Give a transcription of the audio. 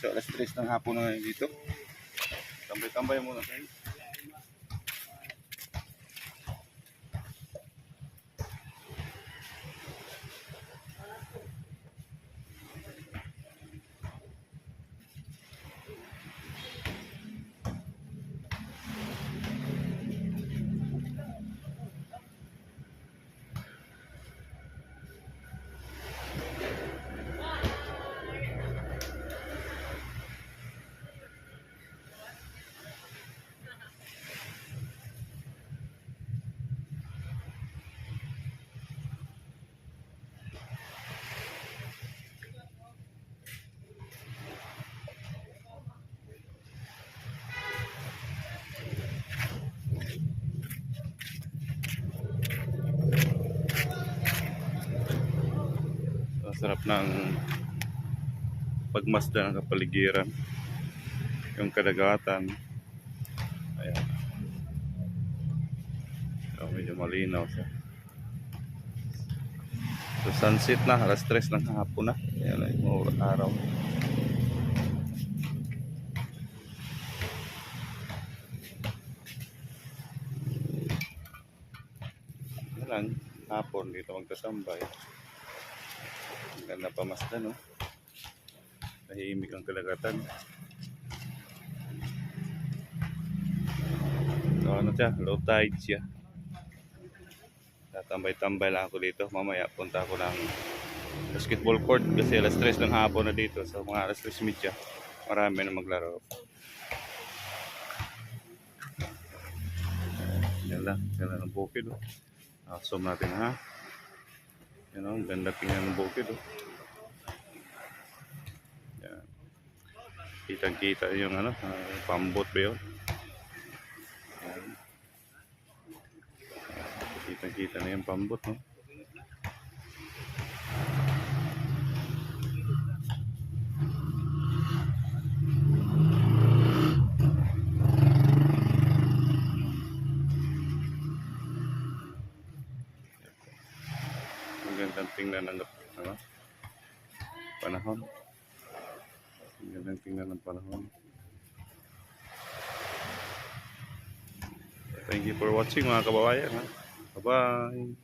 So alas 3 ng hapon na ngayon dito. Tambay-tambay muna tayo. Sarap ng pagmasdan ng kapaligiran, yung kadagatan. Ayan. So, medyo malinaw siya. So sunset na, alas 3 ng hapon na. Ayan na yung araw. Ayan lang, hapon dito magtatambay. Ganda pamasdan, no? Tahimik ang kadagatan. So ano siya, low tide siya. Tatambay-tambay lang ako dito. Mamaya punta ako ng basketball court kasi alas 3 ng hapon na dito. So mga alas 3:30 marami na maglaro. Yan lang, ganda ng bukid, oh. Zoom natin, ha. Yan, oh, ganda tingnan ng bukid, oh. Yan. Kitang-kita yung ano, pambot ba yun? Yan. Kitang-kita na yung pambot, no? Ang gandang tingnan ng ano? Panahon. Ang gandang tingnan ng panahon. Thank you for watching, mga kababayan, ha? Bye-bye!